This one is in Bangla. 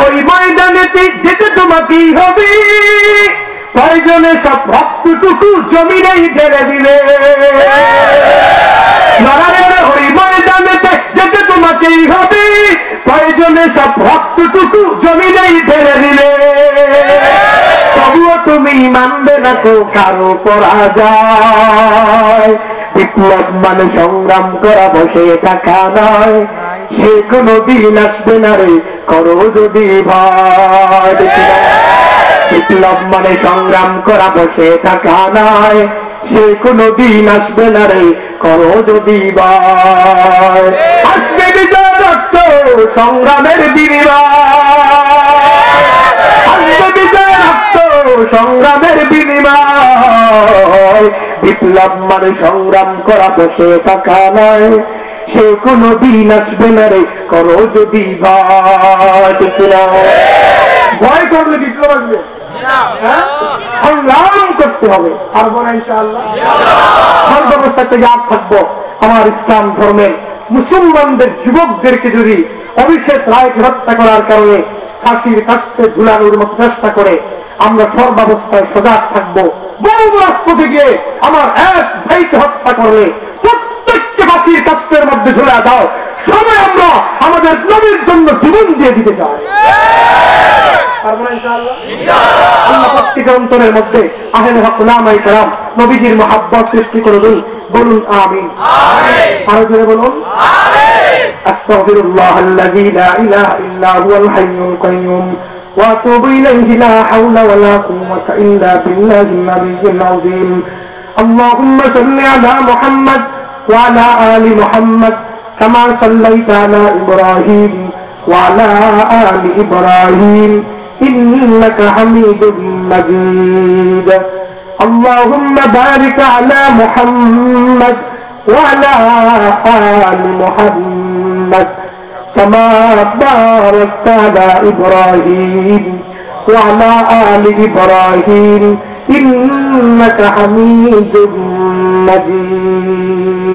ওই ময়দানেতে যেতে তোমাকেই হবে, প্রয়োজনে সব রক্তটুকু জমিনেই ঢেলে দিলে। লড়াইয়ের ওই ময়দানেতে যেতে তোমাকেই হবে, প্রয়োজনে সব রক্তটুকু জমিনেই ঢেলে দিলে। তবুও তুমি মানবে না তো কারো পরাজয়। বিপ্লব মানে সংগ্রাম করা, বসে থাকা নয়, সে কোনদিন আসবে না রে করো যদি ভয়। বিপ্লব মানে সংগ্রাম করা, বসে থাকা নয়, সে কোনদিন আসবে না রে করো যদি ভয়। আসবে বিজয় রক্ত সংগ্রামের বিনিময়, আসবে বিজয় রক্ত সংগ্রামের বিনিময়। বিপ্লব মানে সংগ্রাম করা, বসে থাকা নয়, সে কোনদিন আসবে না রে করো যদি ভয়। ভয় করলে বিপ্লব আসবে? সংগ্রাম করতে হবে। পারবো না ইনশাআল্লাহ? সর্বাবস্থাতে ইয়াদ থাকবো আমার ইসলাম ধর্মের মুসলমানদের যুবকদেরকে যদি অভিষেক রায়কে হত্যা করার কারণে ফাঁসির কাস্তে ঝুলানোর মতো চেষ্টা করে, আমরা সর্বাবস্থায় সজাগ থাকবো। বহু রাজপথে গিয়ে আমার এক ভাইকে হত্যা করলে প্রত্যেককে ফাঁসির কাস্তের মধ্যে ঝুলা দাও, সবাই আমরা আমাদের নবীর জন্য জীবন দিয়ে দিতে চাই। আল্লাহ প্রত্যেকের অন্তরের মধ্যে আহলে হক উলামায়ে কেরাম নবীজির মহব্বত সৃষ্টি করে দিন। বলুন আমিন। আরো জোরে বলুন আমিন। আস্তাগফিরুল্লাহাল্লাযী লা ইলাহা ইল্লা হুয়াল হাইয়ুল কাইয়্যুম ওয়া আতুবু ইলাইহি লা হাওলা ওয়া লা কুওয়াতা ইল্লা বিল্লাহিল আলিয়্যিল আযীম। আল্লাহুম্মা সাল্লি আলা মুহাম্মাদ ওয়া আলা আলি মুহাম্মাদ কামা সাল্লাইতা আলা ইব্রাহিম ওয়া আলা আলি ইব্রাহিম إنك حميد مجيد. اللهم بارك على محمد وعلى آل محمد كما باركت على إبراهيم وعلى آل إبراهيم إنك حميد مجيد.